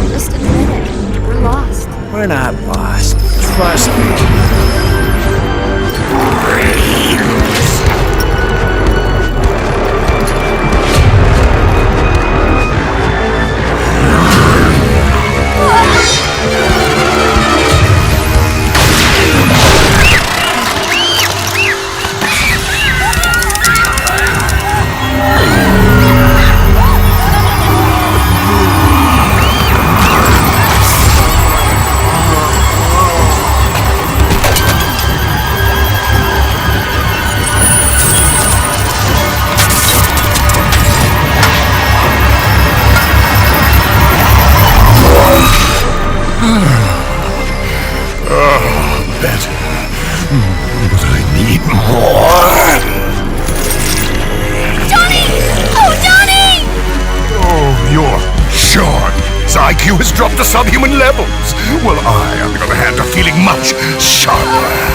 Just admit it. We're lost. We're not lost. Trust me. IQ has dropped to subhuman levels. Well, I, on the other hand, are feeling much sharper.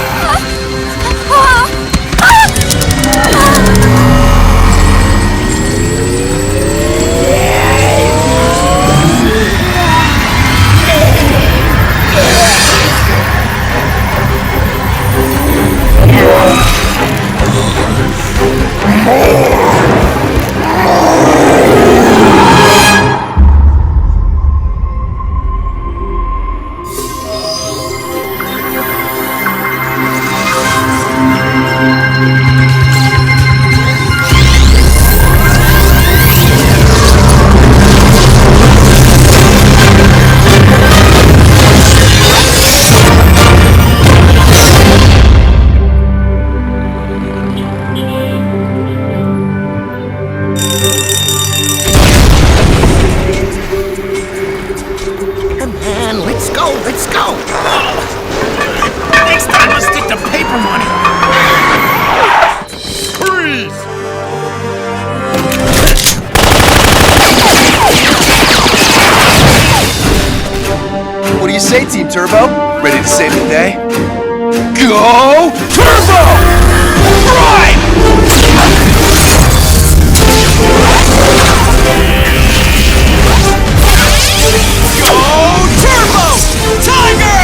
Say, Team Turbo, ready to save the day? Go Turbo! Ride! Go Turbo! Tiger!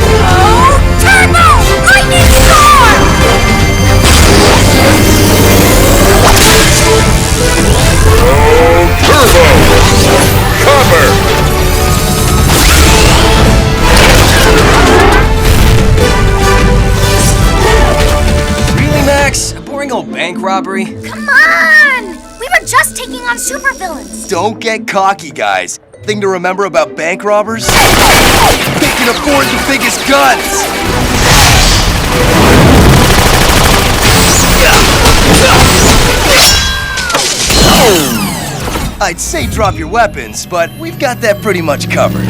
Go Turbo! Lightning Storm! Really, Max? A boring old bank robbery? Come on! We were just taking on supervillains. Don't get cocky, guys. Thing to remember about bank robbers? They can afford the biggest guns! I'd say drop your weapons, but we've got that pretty much covered.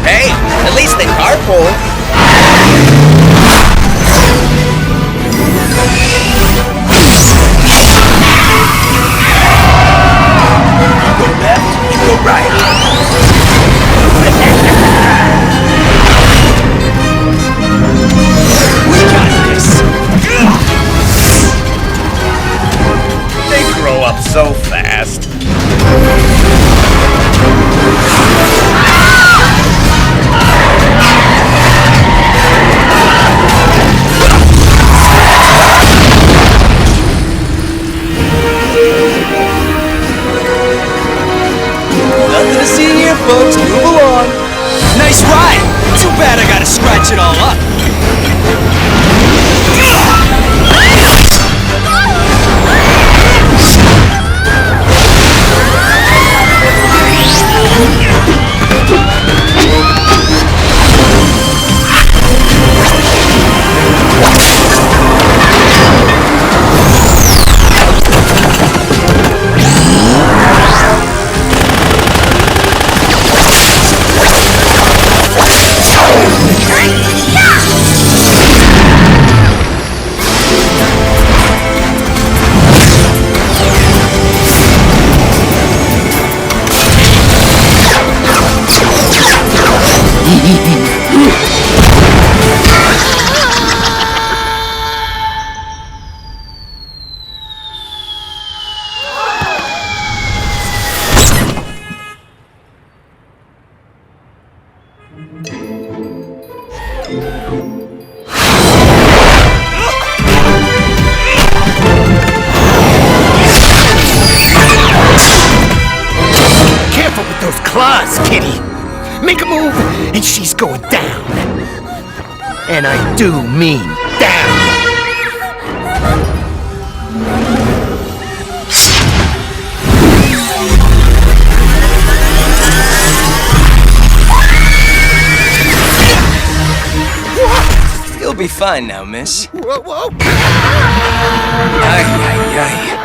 Hey, at least they carpool. Go left, you go right. We got this. They grow up so fast. Nothing to see here, folks. Move along. Nice ride. Too bad I gotta scratch it all up. Careful with those claws, kitty. Make a move, and she's going down. And I do mean down. You'll be fine now, miss. Whoa, whoa. Ay, ay, ay.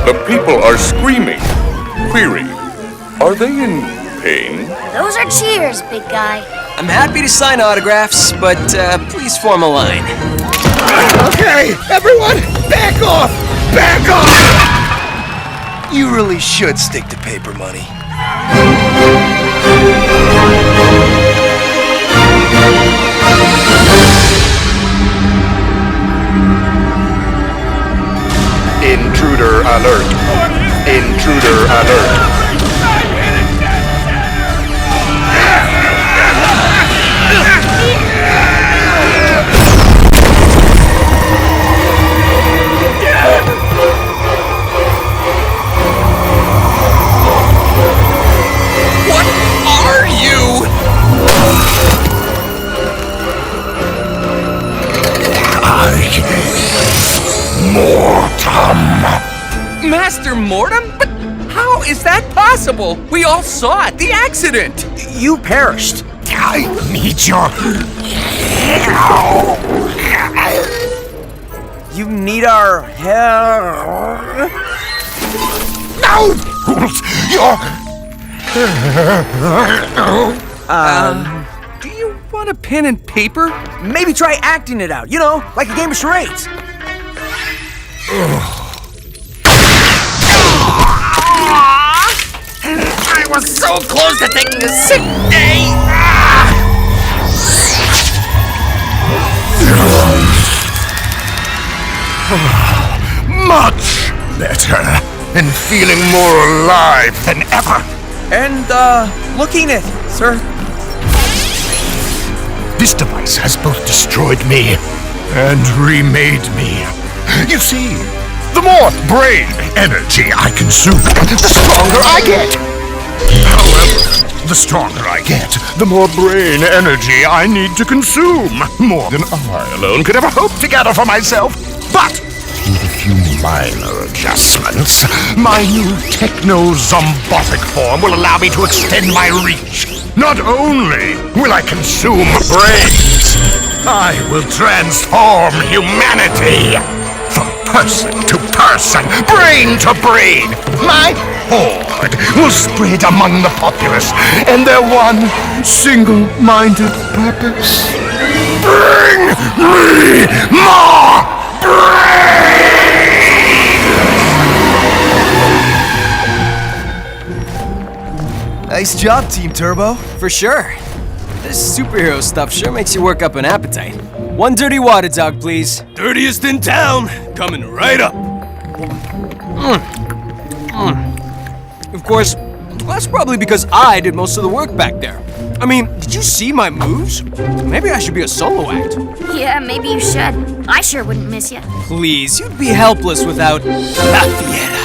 The people are screaming. Query, are they in pain? Those are cheers, big guy. I'm happy to sign autographs, but please form a line. Okay, everyone, back off! Back off! You really should stick to paper money. Intruder alert. Intruder alert. What are you? Master Mortem? But how is that possible? We all saw it, the accident. You perished. I need your You need our help. no. Do you want a pen and paper? Maybe try acting it out, you know, like a game of charades. I was so close to taking a sick day. Much better and feeling more alive than ever. And, looking it, sir. This device has both destroyed me and remade me. You see, the more brain energy I consume, the stronger I get. However, the stronger I get, the more brain energy I need to consume. More than I alone could ever hope to gather for myself. But with a few minor adjustments, my new techno-zombotic form will allow me to extend my reach. Not only will I consume brains, I will transform humanity. From person to person, brain to brain, my horde will spread among the populace, and their one single-minded purpose: bring me more brains! Nice job, Team Turbo. For sure. This superhero stuff sure makes you work up an appetite. One dirty water dog, please. Dirtiest in town, coming right up. Of course, that's probably because I did most of the work back there. I mean, did you see my moves? Maybe I should be a solo act. Yeah, maybe you should. I sure wouldn't miss you. Please, you'd be helpless without La Fiera.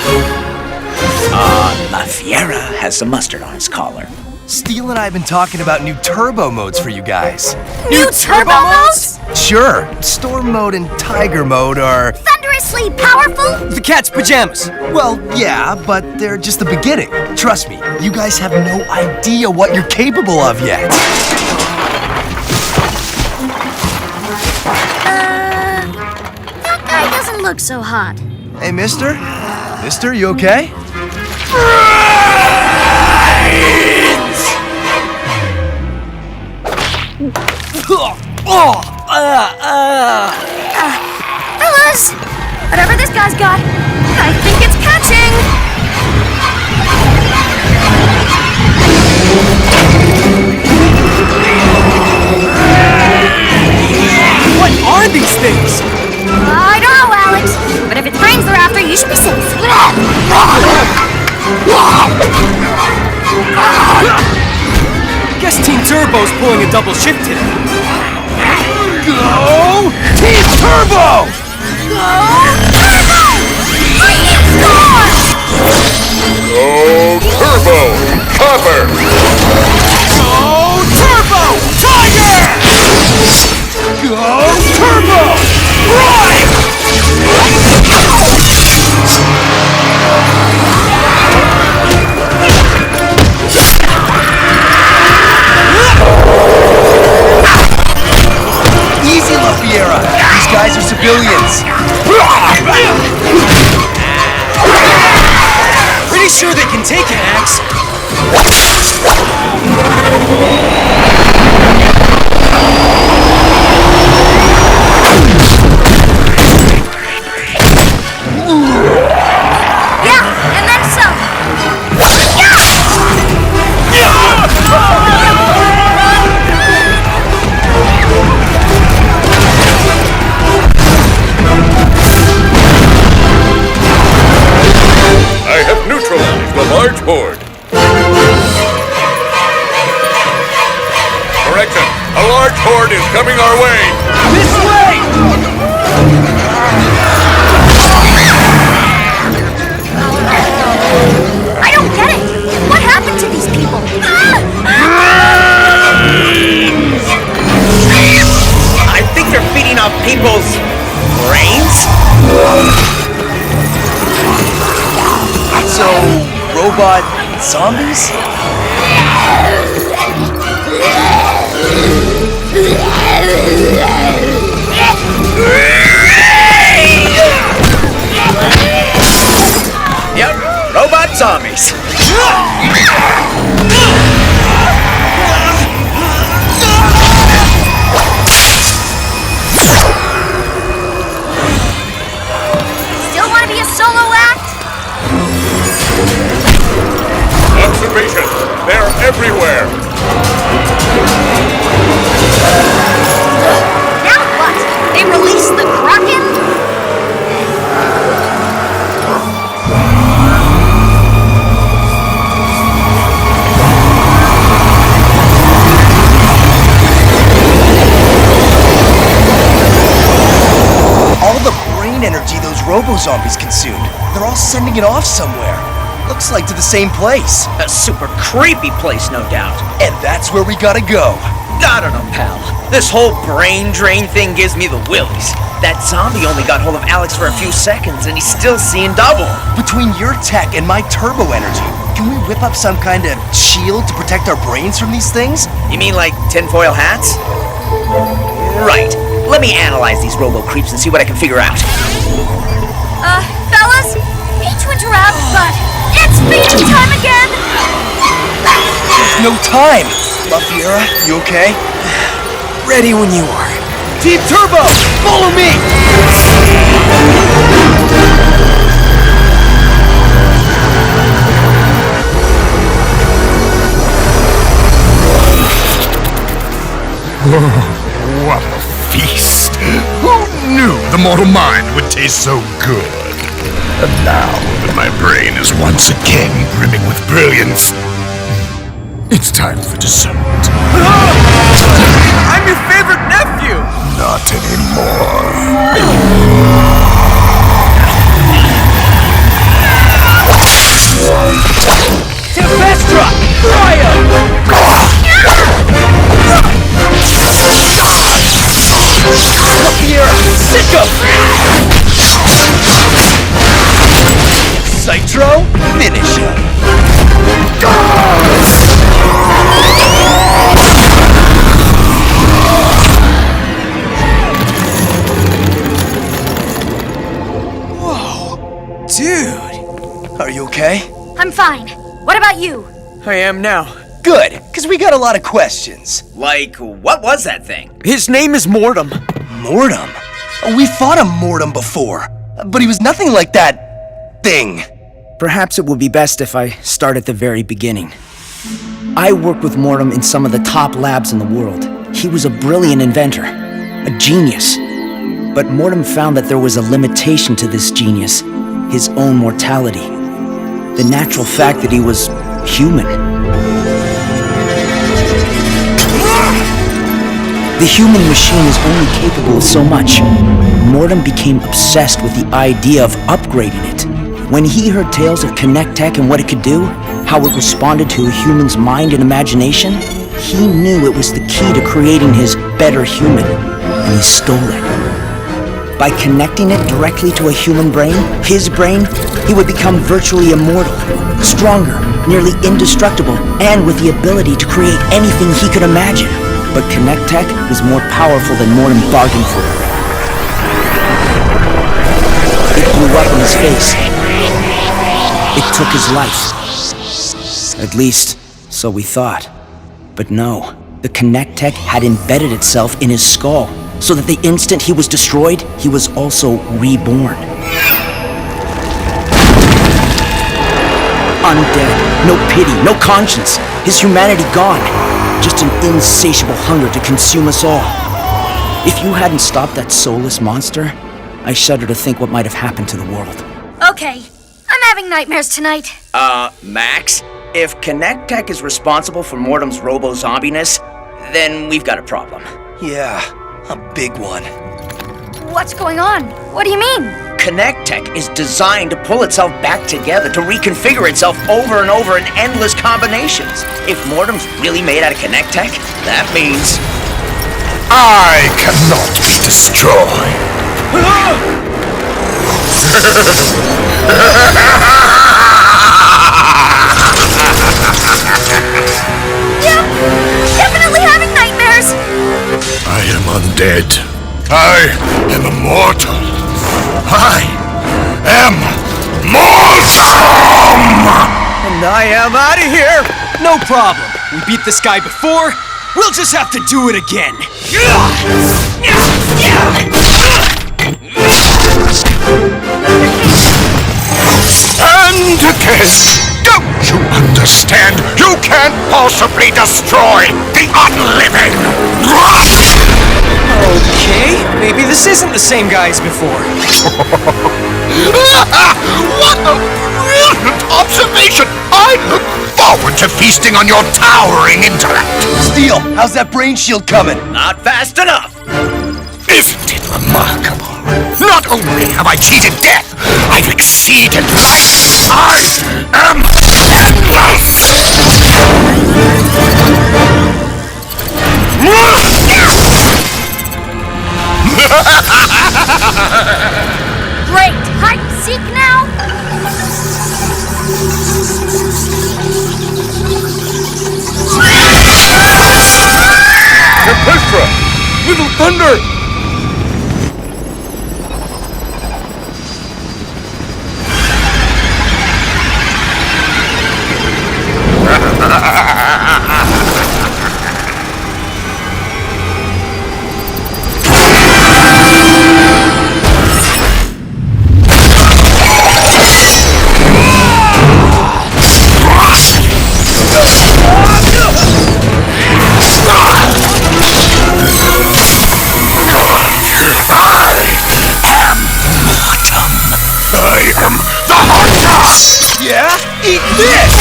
La Fiera has some mustard on his collar. Steel and I have been talking about new turbo modes for you guys. New turbo modes? Sure, Storm Mode and Tiger Mode are... Thunderously powerful? the cat's pajamas. Well, yeah, but they're just the beginning. Trust me, you guys have no idea what you're capable of yet. That guy doesn't look so hot. Hey, mister? Mister, you okay? Fellas, whatever this guy's got, I think it's catching. Guess Team Turbo's pulling a double shift today. Go Team Turbo! Go Turbo! Cover! Go Turbo! Tiger! Go Turbo! Ride! Easy, La Fiera. These guys are civilians. Pretty sure they can take an axe. Yeah, and then some. I have neutralized the large horde. Correction, a large horde is coming our way. This way! I don't get it. What happened to these people? I think they're feeding off people's brains? So, robot zombies? Yep, robot zombies. Still want to be a solo act? Observation, they're everywhere. Now what? They release the Kraken? All the brain energy those robo-zombies consumed. They're all sending it off somewhere. Looks like to the same place. A super creepy place, no doubt. And that's where we gotta go. I don't know, pal. This whole brain drain thing gives me the willies. That zombie only got hold of Alex for a few seconds, and he's still seeing double. Between your tech and my turbo energy, can we whip up some kind of shield to protect our brains from these things? You mean like tinfoil hats? Right. Let me analyze these robo creeps and see what I can figure out. Fellas, hate to interrupt, but it's feeding time again! No time! La Fiera, you okay? Ready when you are. Team Turbo, follow me! What a feast! Who knew the mortal mind would taste so good? And now that my brain is once again brimming with brilliance, it's time for dessert. I'm your favorite nephew! Not anymore. Tempestra! Cryo! Fiera, sick of! Citro, finish him! Dude! Are you okay? I'm fine. What about you? I am now. Good, because we got a lot of questions. Like, what was that thing? His name is Mortem. Mortem? We fought a Mortem before, but he was nothing like that thing. Perhaps it would be best if I start at the very beginning. I worked with Mortem in some of the top labs in the world. He was a brilliant inventor, a genius. But Mortem found that there was a limitation to this genius, his own mortality. the natural fact that he was human. The human machine is only capable of so much. Mortem became obsessed with the idea of upgrading it. When he heard tales of Connect Tech and what it could do, how it responded to a human's mind and imagination, he knew it was the key to creating his better human, and he stole it. By connecting it directly to a human brain, his brain, he would become virtually immortal, stronger, nearly indestructible, and with the ability to create anything he could imagine. But Connect Tech was more powerful than Mortem bargained for. It blew up in his face. It took his life. At least, so we thought. But no, the Connect Tech had embedded itself in his skull, so that the instant he was destroyed, he was also reborn. Undead, no pity, no conscience, his humanity gone. Just an insatiable hunger to consume us all. If you hadn't stopped that soulless monster, I shudder to think what might have happened to the world. Okay, I'm having nightmares tonight. Max, if Connect Tech is responsible for Mortem's robo-zombiness, then we've got a problem. Yeah, a big one. What's going on? What do you mean? Connect Tech is designed to pull itself back together, to reconfigure itself over and over in endless combinations. If Mortem's really made out of Connect Tech, that means... I cannot be destroyed. Yeah, definitely having nightmares. I am undead. I am immortal. I am Mortem! And I am out of here! No problem. We beat this guy before. We'll just have to do it again. And again! Don't you understand? You can't possibly destroy the unliving! Okay, maybe this isn't the same guy as before. What a brilliant observation! I look forward to feasting on your towering intellect! Steel, how's that brain shield coming? Not fast enough. Isn't it remarkable? Not only have I cheated death, I've exceeded life! I am endless! Great, hide and seek now? Little Thunder! I am the hunter! Yeah? Eat this!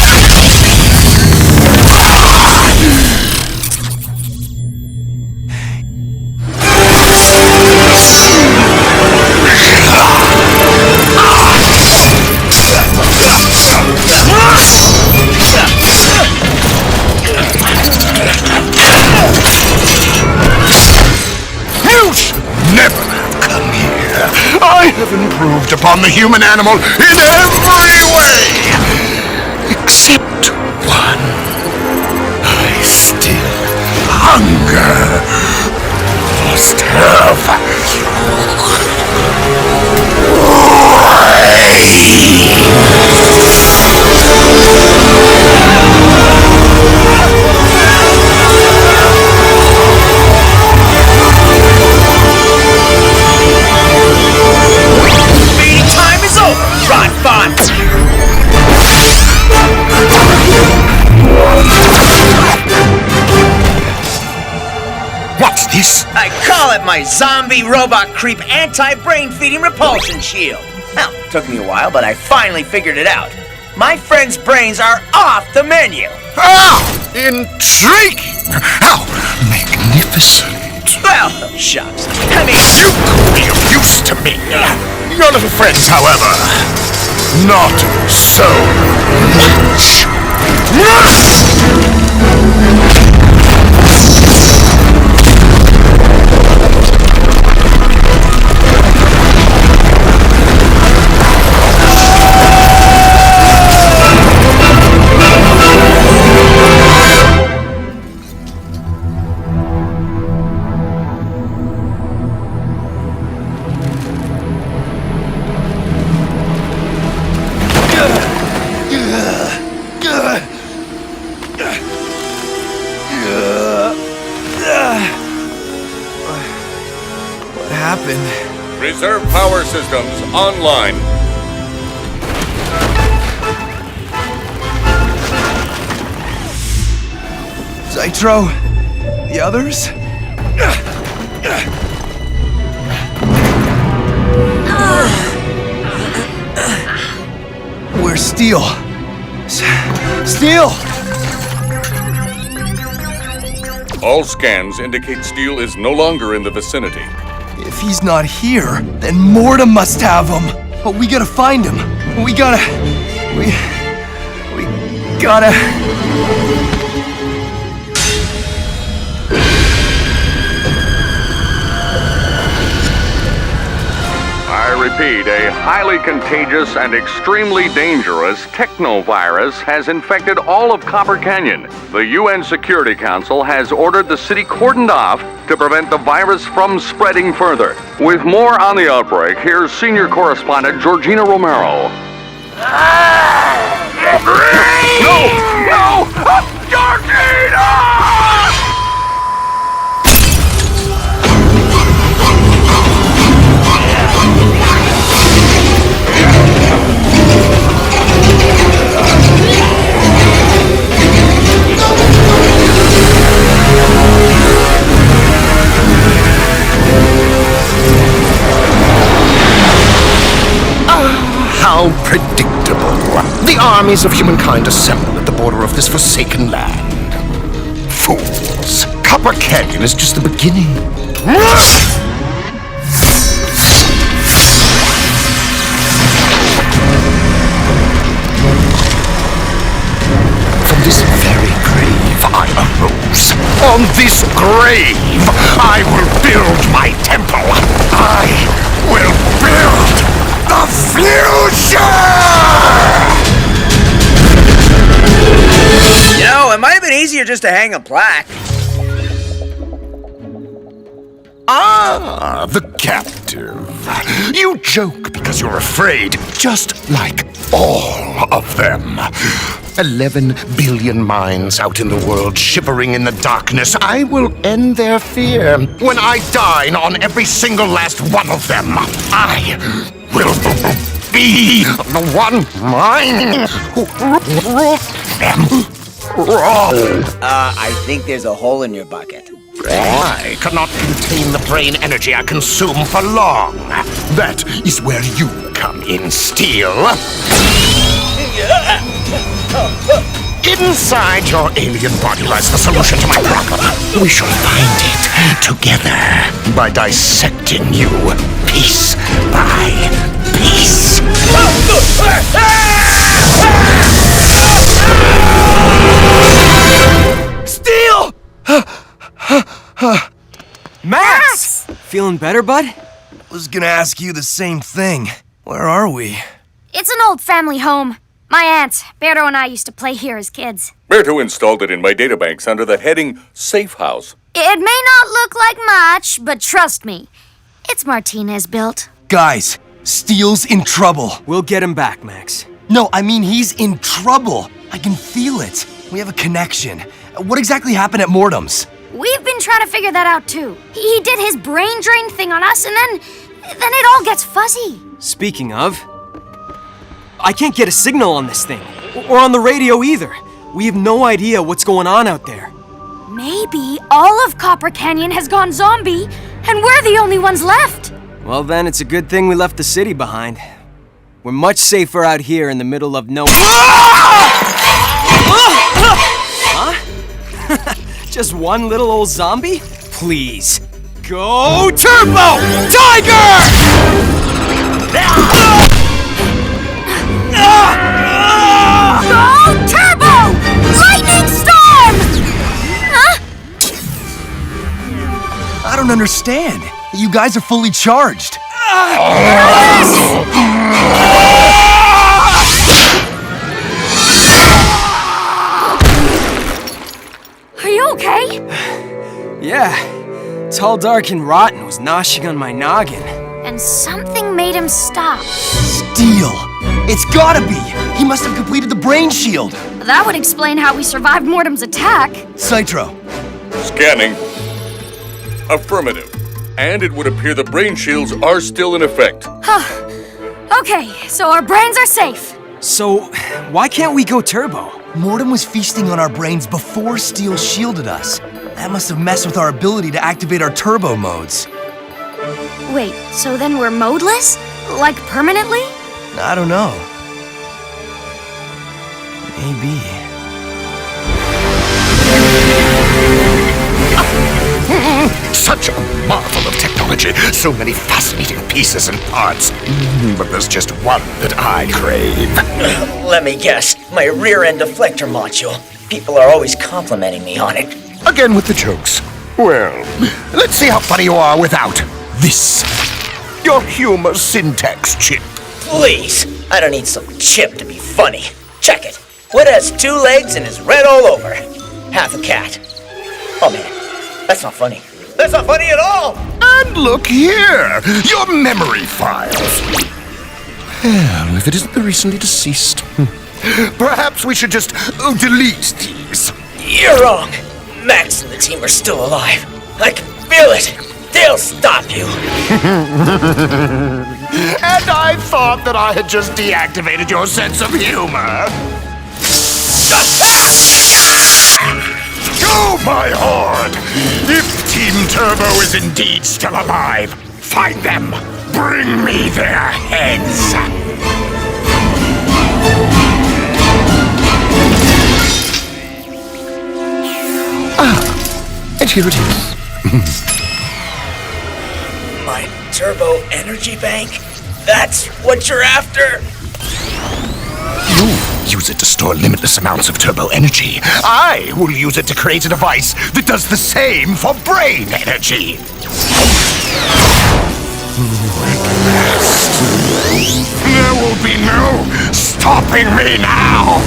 You should never have come here. I have improved upon the human animal in every way! Except one. I still hunger. Must have. Feeding time is over. Run, fun. What's this? I call it my zombie robot creep anti-brain feeding repulsion shield. Well, took me a while, but I finally figured it out. My friend's brains are off the menu. Ah! Intriguing! How magnificent! Well, shucks. I mean, You could be of use to me. Your little friends, however, not so much. What happened? Reserve power systems online. Nitro? The others? Where's Steel? Steel! All scans indicate Steel is no longer in the vicinity. If he's not here, then Mortem must have him. But we gotta find him. We gotta... We gotta... I repeat, a highly contagious and extremely dangerous technovirus has infected all of Copper Canyon. The UN Security Council has ordered the city cordoned off to prevent the virus from spreading further. With more on the outbreak, here's senior correspondent Georgina Romero. No! Georgina! How predictable. The armies of humankind assemble at the border of this forsaken land. Fools. Copper Canyon is just the beginning. From this very grave I arose. On this grave I will build my temple. I will build the future! you know, it might have been easier just to hang a plaque. Ah, the captive. You joke because you're afraid, just like all of them. 11 billion minds out in the world shivering in the darkness. I will end their fear when I dine on every single last one of them. I will be the one mind who rules them all. I think there's a hole in your bucket. I cannot contain the brain energy I consume for long. That is where you come in, Steel. Inside your alien body lies the solution to my problem. We shall find it together by dissecting you piece by piece. Steel! Max! Feeling better, bud? Was gonna ask you the same thing. Where are we? It's an old family home. My aunts, Berto and I used to play here as kids. Berto installed it in my databanks under the heading Safe House. It may not look like much, but trust me, it's Martinez built. Guys, Steel's in trouble. We'll get him back, Max. No, I mean he's in trouble. I can feel it. We have a connection. What exactly happened at Mortem's? We've been trying to figure that out too. He did his brain drain thing on us, and then it all gets fuzzy. Speaking of, I can't get a signal on this thing, or on the radio either. We have no idea what's going on out there. Maybe all of Copper Canyon has gone zombie, and we're the only ones left. Well then, it's a good thing we left the city behind. We're much safer out here in the middle of no... Huh? Just one little old zombie? Please. Go Turbo! Tiger! Go Turbo! Lightning Storm! Huh? I don't understand. You guys are fully charged. Are you okay? Yeah. It's all dark and rotten was noshing on my noggin. And something made him stop. Steel! It's gotta be! He must have completed the brain shield! That would explain how we survived Mortem's attack. Citro. Scanning. Affirmative. And it would appear the brain shields are still in effect. Okay, so our brains are safe. So, why can't we go turbo? Mortem was feasting on our brains before Steel shielded us. That must have messed with our ability to activate our turbo modes. Wait, so then we're modeless? Like permanently? I don't know. Maybe. Such a marvel of technology. So many fascinating pieces and parts. But there's just one that I crave. Let me guess. My rear-end deflector module. People are always complimenting me on it. Again with the jokes. Well, let's see how funny you are without this. Your humor syntax chip. Please. I don't need some chip to be funny. Check it. What has 2 legs and is red all over? Half a cat. Oh man, that's not funny. That's not funny at all! And look here, your memory files. Well, if it isn't the recently deceased, perhaps we should just delete these. You're wrong. Max and the team are still alive. I can feel it. They'll stop you. And I thought that I had just deactivated your sense of humor. Go, my horde! If Team Turbo is indeed still alive, find them. Bring me their heads. And here it is. My turbo energy bank? That's what you're after? You use it to store limitless amounts of turbo energy. I will use it to create a device that does the same for brain energy. There will be no stopping me now.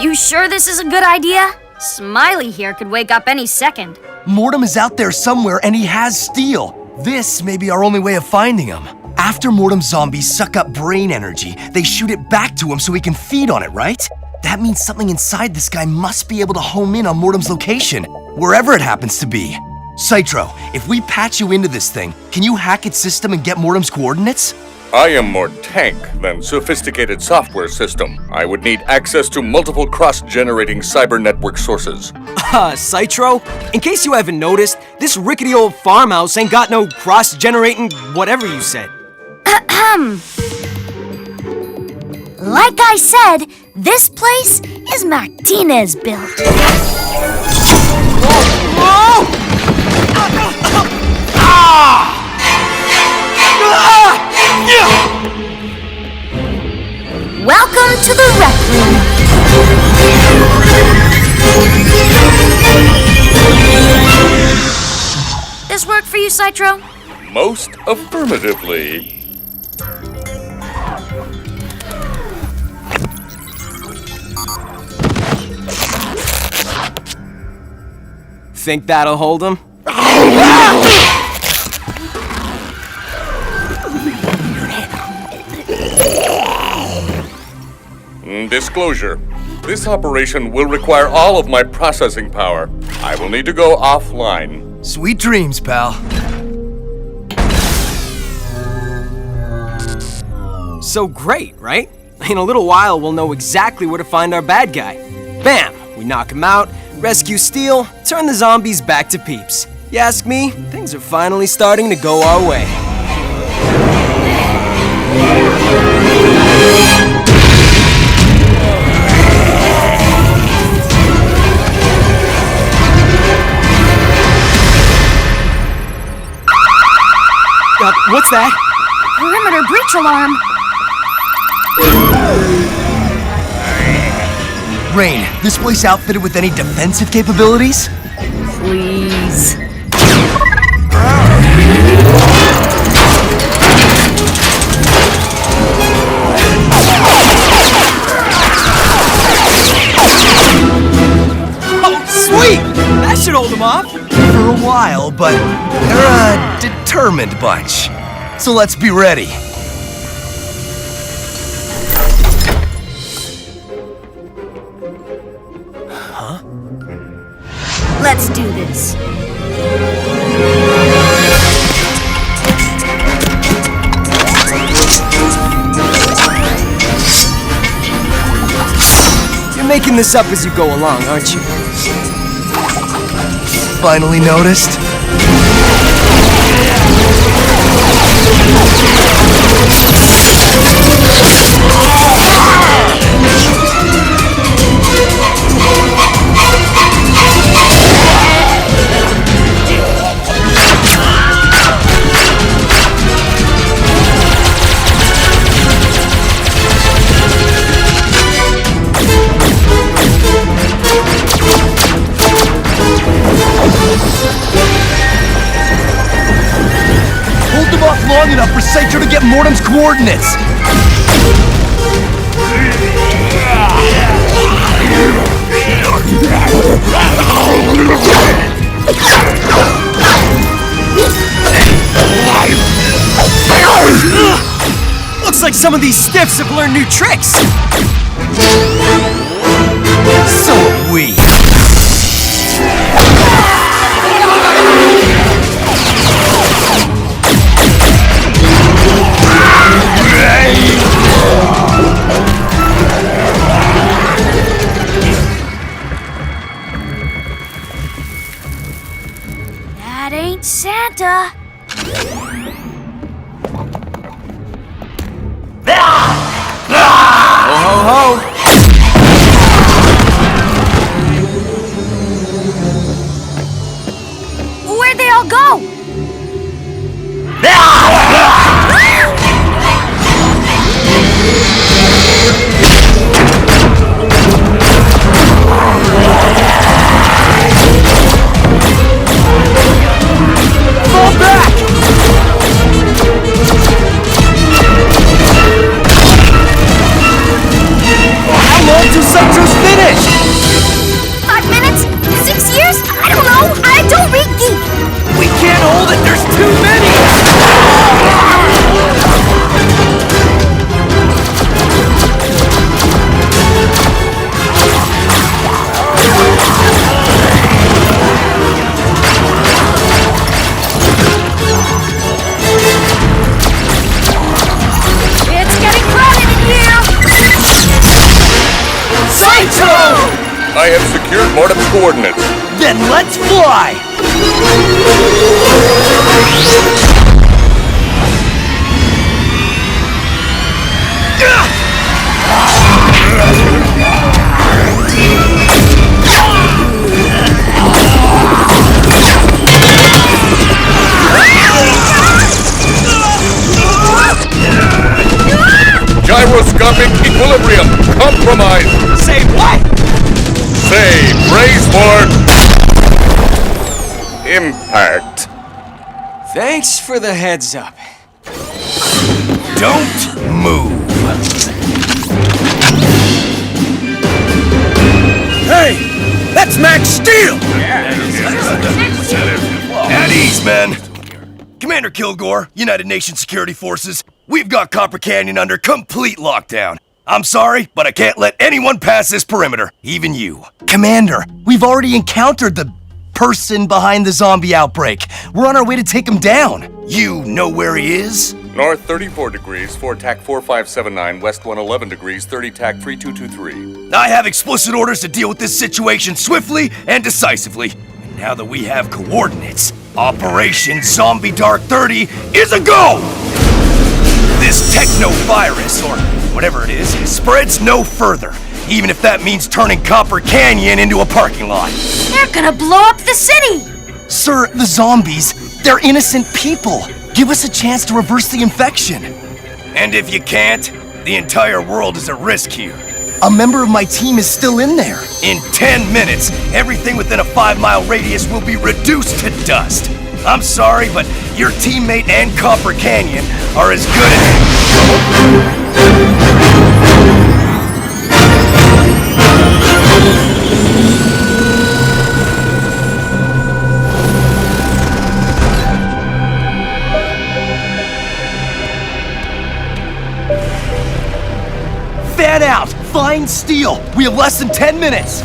You sure this is a good idea? Smiley here could wake up any second. Mortem is out there somewhere and he has Steel. This may be our only way of finding him. After Mortem's zombies suck up brain energy, they shoot it back to him so he can feed on it, right? That means something inside this guy must be able to home in on Mortem's location, wherever it happens to be. Citro, if we patch you into this thing, can you hack its system and get Mortem's coordinates? I am more tank than sophisticated software system. I would need access to multiple cross-generating cyber network sources. Citro, in case you haven't noticed, this rickety old farmhouse ain't got no cross-generating whatever you said. Like I said, this place is Martinez built. Welcome to the Rec Room. This work for you, Citro? Most affirmatively. Think that'll hold him? Disclosure. This operation will require all of my processing power. I will need to go offline. Sweet dreams, pal. So great, right? In a little while, we'll know exactly where to find our bad guy. Bam! We knock him out, rescue Steel, turn the zombies back to peeps. You ask me, things are finally starting to go our way. What's that? Perimeter breach alarm. Rain, this place outfitted with any defensive capabilities? Please. Oh, sweet! That should hold them off. For a while, but they're a determined bunch. So let's be ready. Let's do this. You're making this up as you go along, aren't you? Finally noticed? Hold them off long enough for Saitro to get Mortem's coordinates. Looks like some of these stiffs have learned new tricks. So have we. That ain't Santa. Ho ho ho! Where'd they all go? Fall back! How long till Saitro's finished? 5 minutes? 6 years? I don't know. I don't read geek. We can't hold it, there's too many! It's getting crowded in here. Saitro! I have secured Mortem's coordinates. Then let's fly! Gyroscopic equilibrium compromised. Say what? Say, brace for impact. Thanks for the heads up. Don't move. Hey! That's Max Steel! At ease, men. Commander Kilgore, United Nations Security Forces, we've got Copper Canyon under complete lockdown. I'm sorry, but I can't let anyone pass this perimeter, even you. Commander, we've already encountered the person behind the zombie outbreak. We're on our way to take him down. You know where he is? North 34 degrees, 4 TAC 4579, west 111 degrees, 30 TAC 3223. I have explicit orders to deal with this situation swiftly and decisively. And now that we have coordinates, Operation Zombie Dark 30 is a go! This techno-virus, or whatever it is, spreads no further, even if that means turning Copper Canyon into a parking lot. They're gonna blow up the city! Sir, the zombies, they're innocent people. Give us a chance to reverse the infection. And if you can't, the entire world is at risk here. A member of my team is still in there. In 10 minutes, everything within a 5-mile radius will be reduced to dust. I'm sorry, but your teammate and Copper Canyon are as good as... Fan out! Find Steel! We have less than 10 minutes!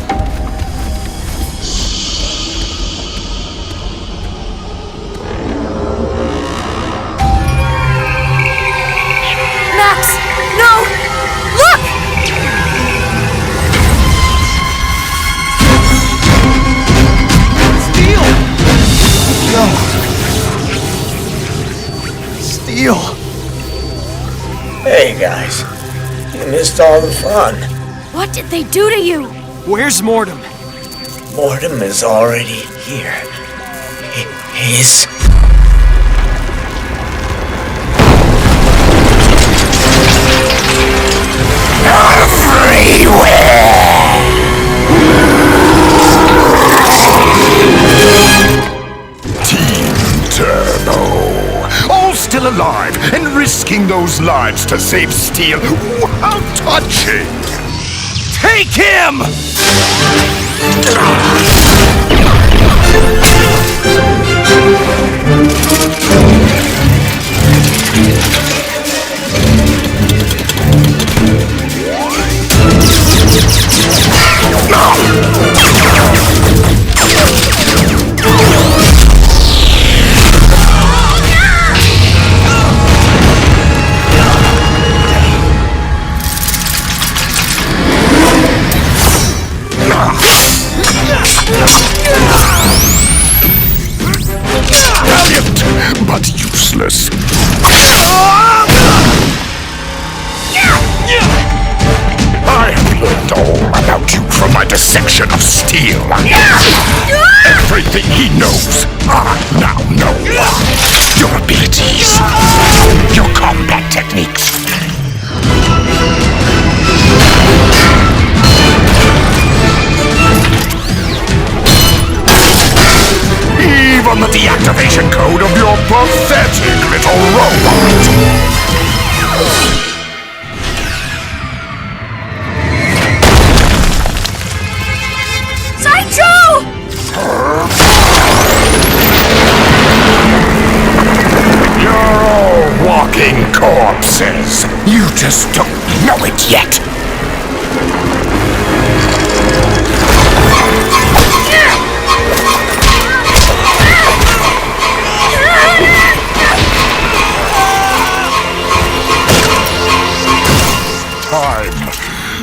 Max! No! Look! Steel! No. Steel! Hey, guys. You missed all the fun. What did they do to you? Where's Mortem? Mortem is already here. He's... Team Turbo. All still alive and risking those lives to save Steel. Ooh, how touching! Take him! Brilliant, but useless. I have learned all about you from my dissection of Steel. Everything he knows, I now know. Your abilities, your combat techniques. Even the deactivation code of your pathetic little robot. You're all walking corpses. You just don't know it yet. Time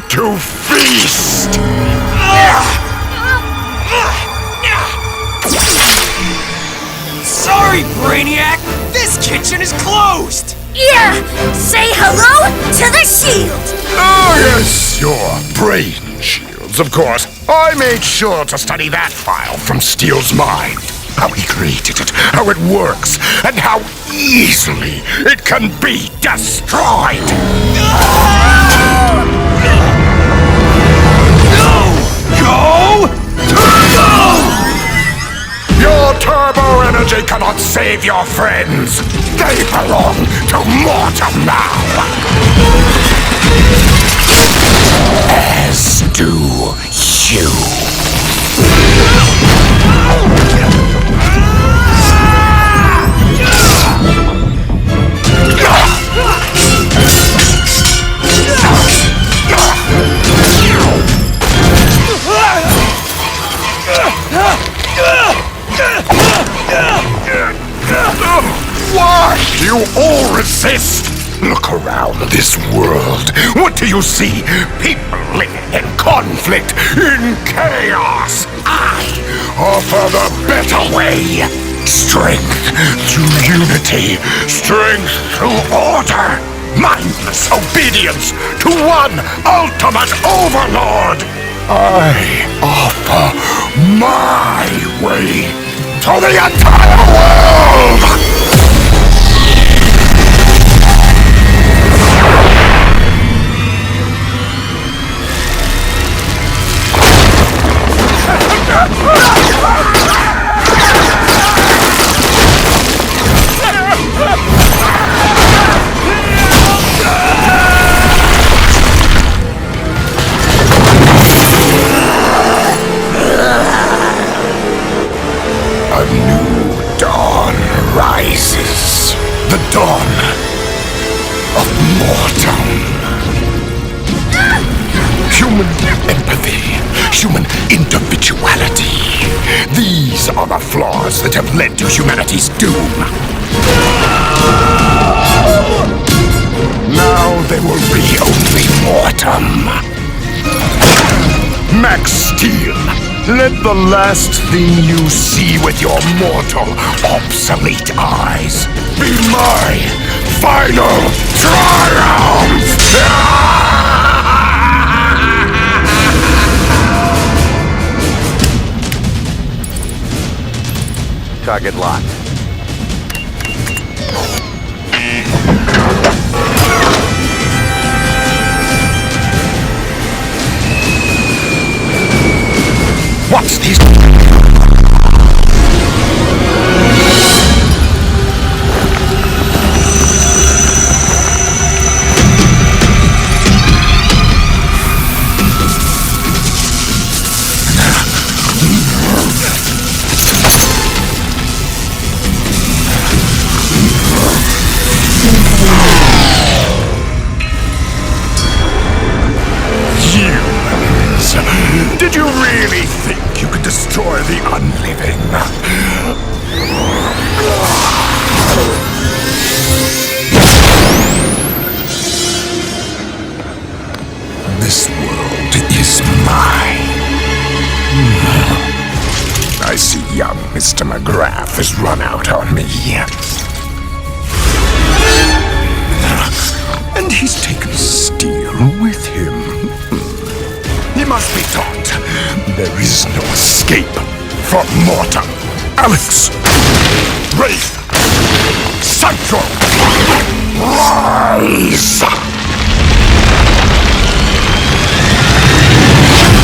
to feast! Sorry, Brainiac! This kitchen is closed! Yeah! Say hello to the shield! Oh, yes, your brain shields, of course. I made sure to study that file from Steel's mind. How he created it, how it works, and how easily it can be destroyed. Go! Turbo! Your turbo energy cannot save your friends. They belong to Mortem now. As do you. Why? You all exist. Look around this world. What do you see? People living in conflict, in chaos. I offer the better way. Strength through unity. Strength through order. Mindless obedience to one ultimate overlord. I offer my way to the entire world! A new dawn rises. The dawn of mortem. Human empathy, human individuality. These are the flaws that have led to humanity's doom. Now there will be only mortem. Max Steel, let the last thing you see with your mortal, obsolete eyes be my final triumph! Target locked. What's this? Did you really think you could destroy the unliving? This world is mine. I see young Mr. McGrath has run out on me. And he's taken Steel with him. He must be taught there is no escape from mortem. Alex! Wraith! Cyclo! Rise!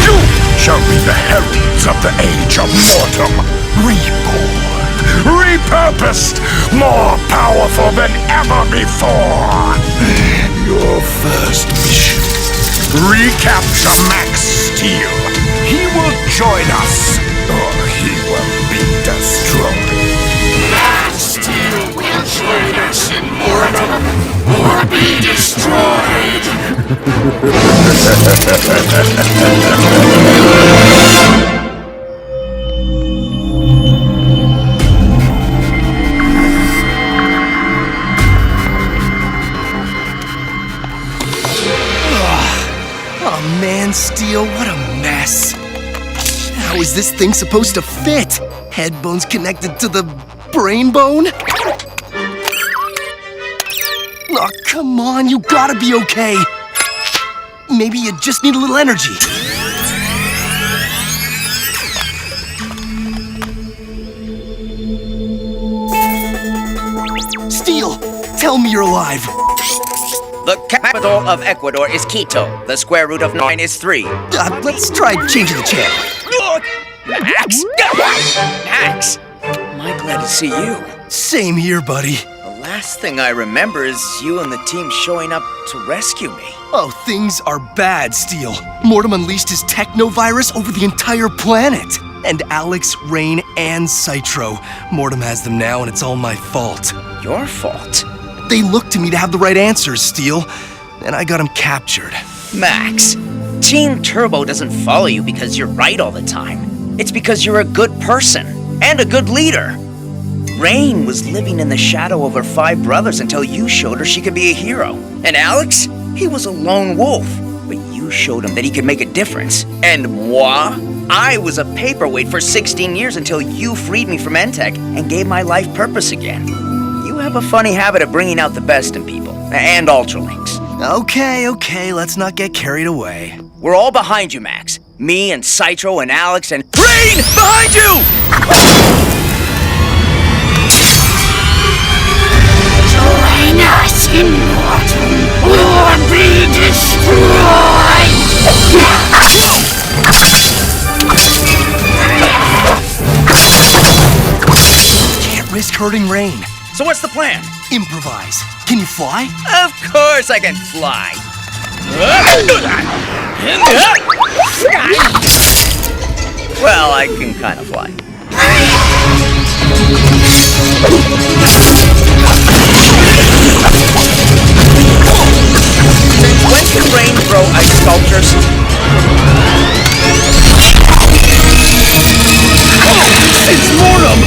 You shall be the heralds of the age of mortem. Reborn, repurposed, more powerful than ever before. Your first mission. Recapture Max Steel. He will join us, or he will be destroyed. Max Steel will join us in mortem, or be destroyed. Oh man, Steel, what a mess. How is this thing supposed to fit? Head bone's connected to the brain bone? Oh, come on, you gotta be okay. Maybe you just need a little energy. Steel, tell me you're alive. The capital of Ecuador is Quito. The square root of 9 is 3. Let's try changing the channel. Max! Max! Am I glad to see you? Same here, buddy. The last thing I remember is you and the team showing up to rescue me. Oh, things are bad, Steel. Mortem unleashed his technovirus over the entire planet. And Alex, Rain, and Citro. Mortem has them now, and it's all my fault. Your fault? They looked to me to have the right answers, Steel. And I got him captured. Max, Team Turbo doesn't follow you because you're right all the time. It's because you're a good person and a good leader. Rain was living in the shadow of her 5 brothers until you showed her she could be a hero. And Alex, he was a lone wolf, but you showed him that he could make a difference. And moi, I was a paperweight for 16 years until you freed me from Entech and gave my life purpose again. You have a funny habit of bringing out the best in people, and Ultralinks. Okay, let's not get carried away. We're all behind you, Max. Me and Citro and Alex and... Rain! Behind you! Join us, immortal, or be destroyed! Can't risk hurting Rain. So what's the plan? Improvise. Can you fly? Of course I can fly. Well, I can kind of fly. When can Rain throw ice sculptures? It's Mortem!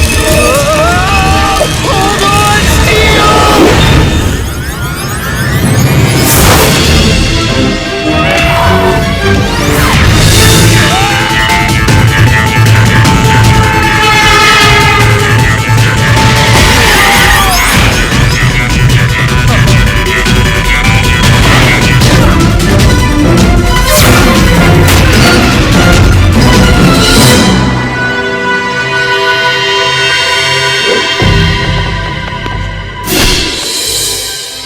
Hold on, Steel!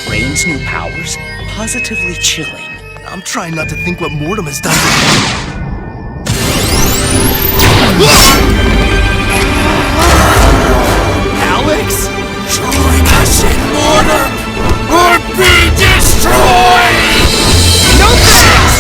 Rain's new powers? Positively chilling. I'm trying not to think what Mortem has done. Alex? Join us in Mortem, or be destroyed! No thanks!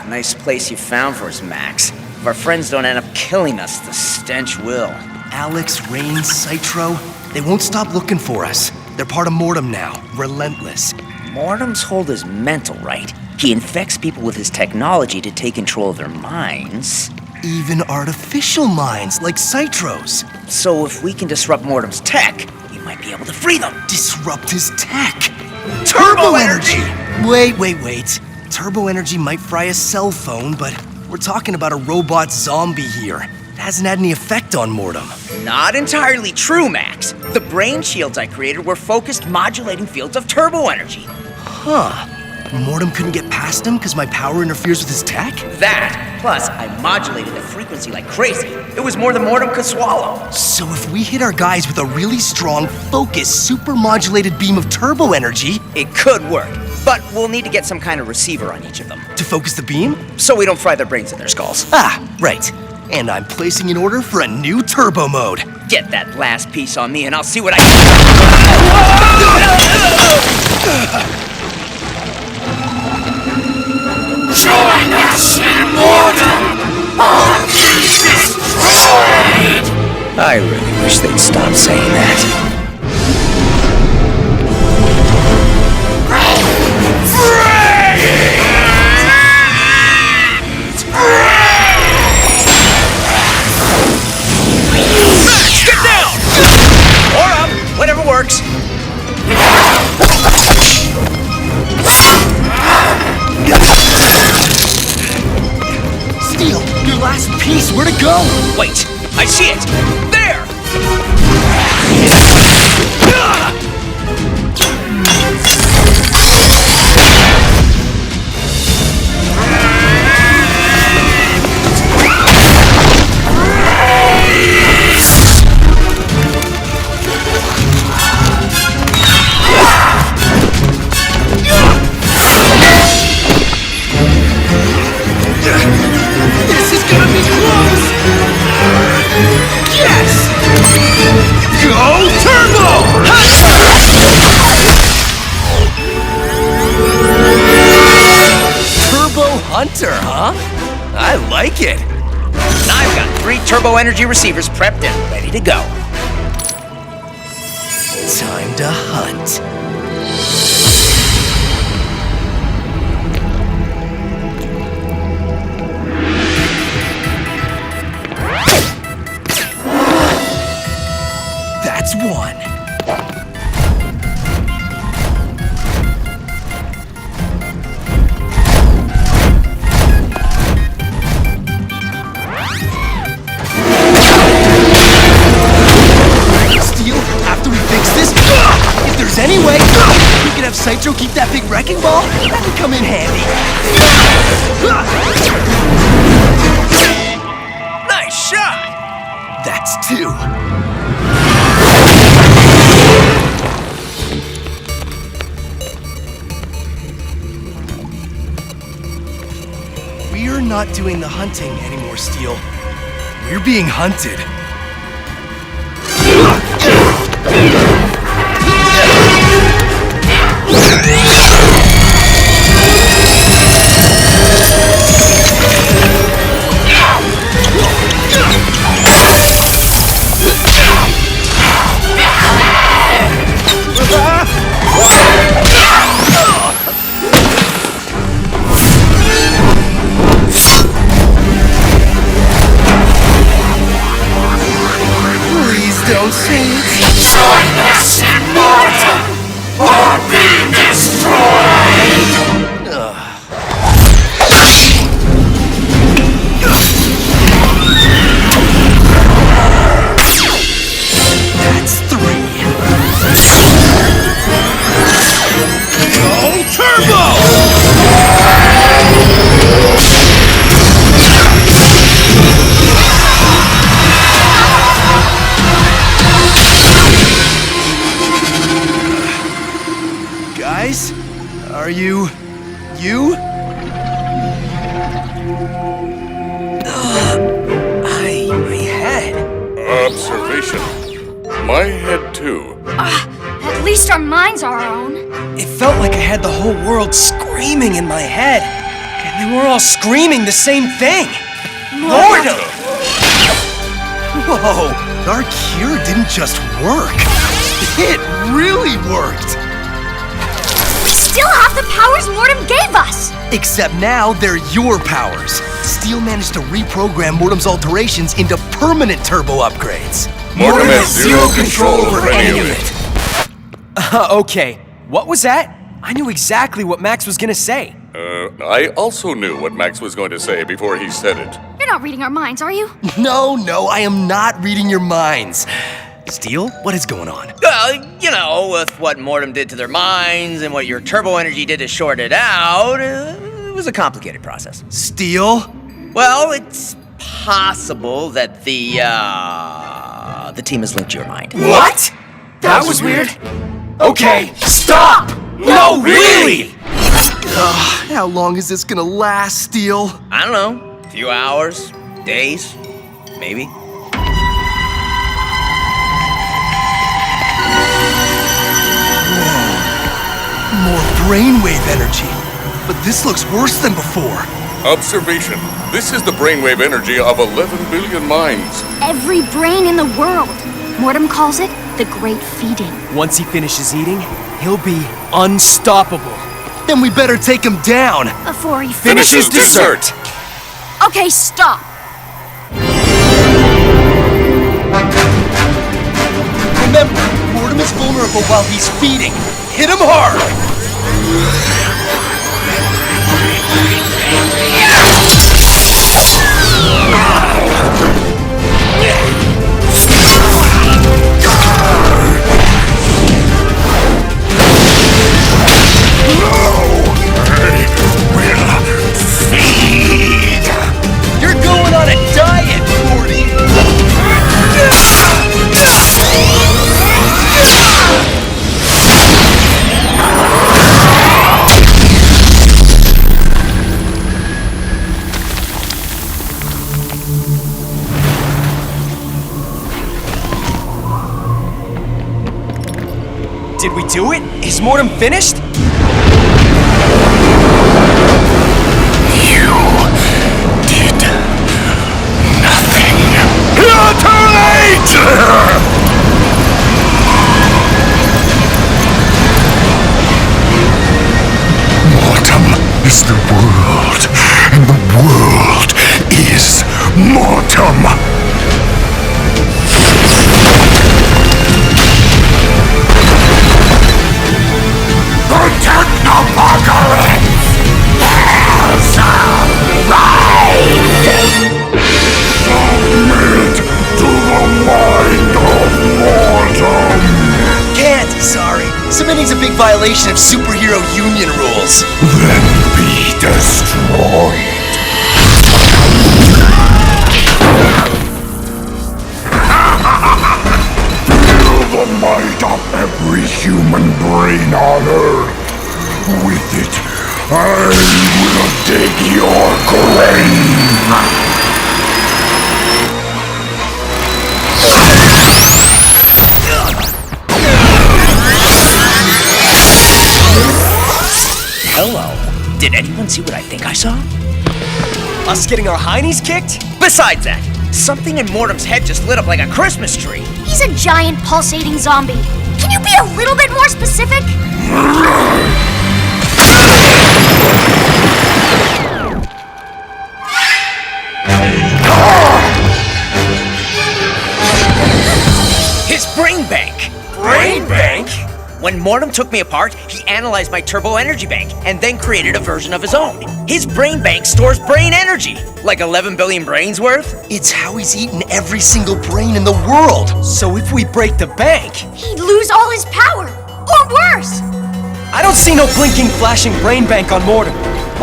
Nice place you found for us, Max. If our friends don't end up killing us, the stench will. Alex, Rain, Citro, they won't stop looking for us. They're part of Mortem now, relentless. Mortem's hold is mental, right? He infects people with his technology to take control of their minds. Even artificial minds, like Citro's. So if we can disrupt Mortem's tech, we might be able to free them. Disrupt his tech. Turbo energy! Wait. Turbo energy might fry a cell phone, but we're talking about a robot zombie here. It hasn't had any effect on Mortem. Not entirely true, Max. The brain shields I created were focused modulating fields of turbo energy. Huh. Mortem couldn't get past him because my power interferes with his tech? That, plus I modulated the frequency like crazy. It was more than Mortem could swallow. So if we hit our guys with a really strong, focused, super modulated beam of turbo energy... It could work, but we'll need to get some kind of receiver on each of them. To focus the beam? So we don't fry their brains in their skulls. Ah, right. And I'm placing an order for a new turbo mode. Get that last piece on me and I'll see what I Join us in Mortem, or be destroyed! I really wish they'd stop saying that. Get down! Or up, whatever works. piece. Where'd it go? Wait, I see it! There! This is gonna be close! Yes! Go Turbo! Turbo Hunter, huh? I like it. And I've got 3 turbo energy receivers prepped and ready to go. Time to hunt. That's one. Steel, after we fix this, if there's any way, we could have Citro keep that big wrecking ball. That would come in handy. Nice shot! That's 2. We're not doing the hunting anymore, Steel. We're being hunted. Please don't say it. Join us immortal or be destroyed! That's 3. Go Turbo! Guys, are you? My head. Observation. My head too. At least our minds are our own. It felt like I had the whole world screaming in my head. And they were all screaming the same thing. Mortem! Whoa, our cure didn't just work. It really worked. We still have the powers Mortem gave us. Except now they're your powers. Steel managed to reprogram Mortem's alterations into permanent turbo upgrades. Mortem has zero control over any of it. Okay, what was that? I knew exactly what Max was gonna say. I also knew what Max was going to say before he said it. You're not reading our minds, are you? No, I am not reading your minds. Steel, what is going on? Well, you know, with what Mortem did to their minds and what your turbo energy did to short it out, it was a complicated process. Steel? Well, it's possible that the team has linked your mind. What? That was weird. Okay, stop! No, really! How long is this gonna last, Steel? I don't know, a few hours, days, maybe. More brainwave energy. But this looks worse than before. Observation. This is the brainwave energy of 11 billion minds. Every brain in the world. Mortem calls it the Great Feeding. Once he finishes eating, he'll be unstoppable. Then we better take him down. Before he Finishes dessert. Okay, stop. Remember, Mortem is vulnerable while he's feeding. Hit him hard! do it? Is Mortem finished? You did nothing. You're too late! Mortem is the world, and the world is Mortem. The Technopocalypse has arrived! Submit to the mind of Mortem! Can't, sorry. Submitting's a big violation of superhero union rules. Then be destroyed. Feel the might of every human brain on Earth. With it, I will dig your grave. Hello. Did anyone see what I think I saw? Us getting our heinies kicked? Besides that, something in Mortem's head just lit up like a Christmas tree. He's a giant pulsating zombie. Can you be a little bit more specific? His brain bank! Brain bank? When Mortem took me apart, he analyzed my turbo energy bank and then created a version of his own. His brain bank stores brain energy, like 11 billion brains worth. It's how he's eaten every single brain in the world. So if we break the bank, He'd lose all his power. Or worse. I don't see no blinking, flashing brain bank on Mortem.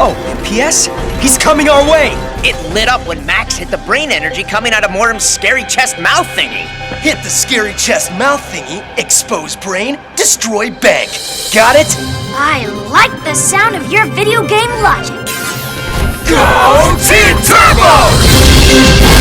Oh, and P.S. He's coming our way. It lit up when Max hit the brain energy coming out of Mortem's scary chest mouth thingy. Hit the scary chest mouth thingy, expose brain, destroy bank. Got it? I like the sound of your video game logic. Go Team Turbo!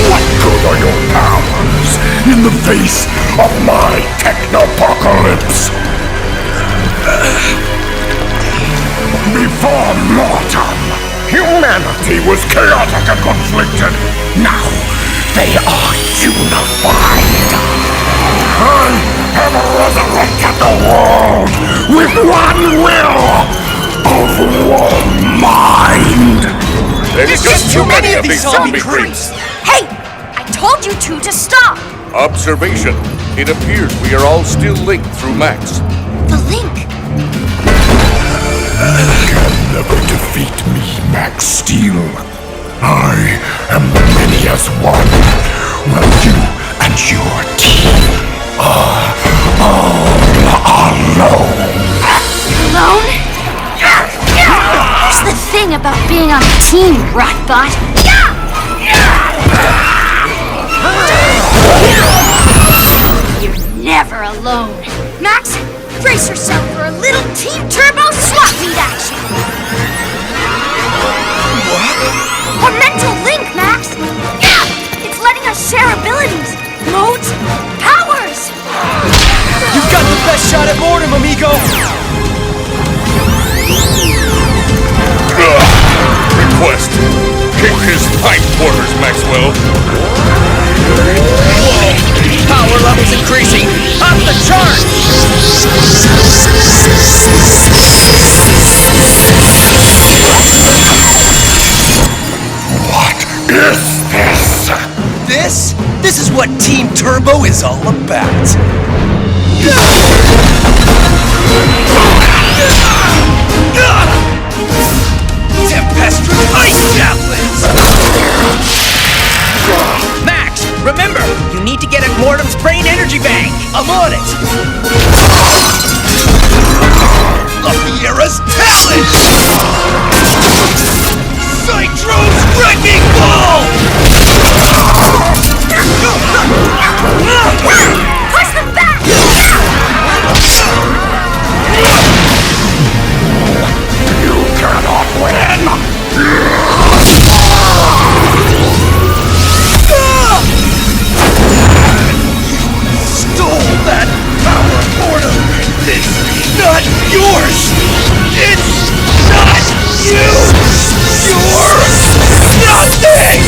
What good are your powers in the face of my Technopocalypse? Before Mortem, humanity was chaotic and conflicted. Now, they are unified. I have resurrected the world with one will of one mind. There's just too many of these zombie creeps. Hey! I told you two to stop! Observation. It appears we are all still linked through Max. The link! Can never defeat me, Max Steel. I am the many as one, while you and your team are all alone. Alone? What's the thing about being on a team, Rotbot? You're never alone. Max, brace yourself for a little Team Turbo swap meet action. What? A mental link, Max. It's letting us share abilities, modes, powers. You've got the best shot at Mortem, amigo. Request. Kick his hindquarters, Maxwell. Whoa! Power levels increasing! Off the chart! What is this? This is what Team Turbo is all about. Tempestuous ice javelins! Max, remember, you need to get at Mortem's brain energy bank. I'm on it. Fiera's talent! Cyclone's wrecking ball! Push them back! You cannot win! Stole that power, Mortem! It's not yours! It's not you! You're nothing!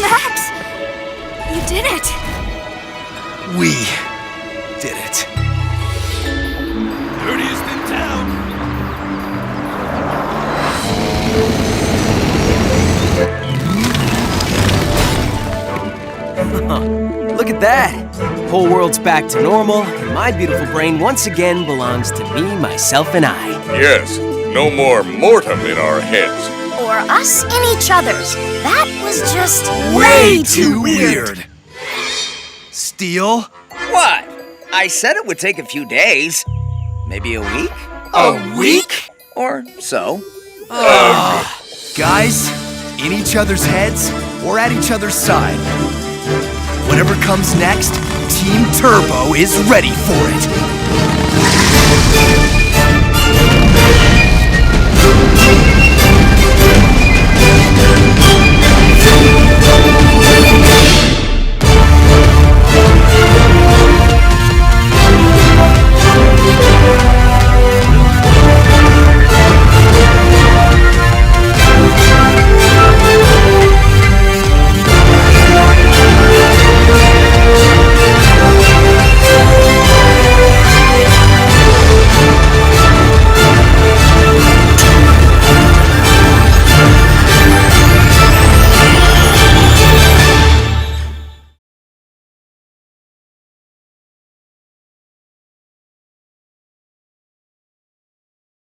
Max! You did it! We did it. Dirtiest in town! Look at that! Whole world's back to normal, and my beautiful brain once again belongs to me, myself, and I. Yes, no more mortem in our heads. Or us in each other's. That was just Way too weird! Steel? What? I said it would take a few days. Maybe a week? A week? Or so. Guys, in each other's heads or at each other's side. Whatever comes next, Team Turbo is ready for it.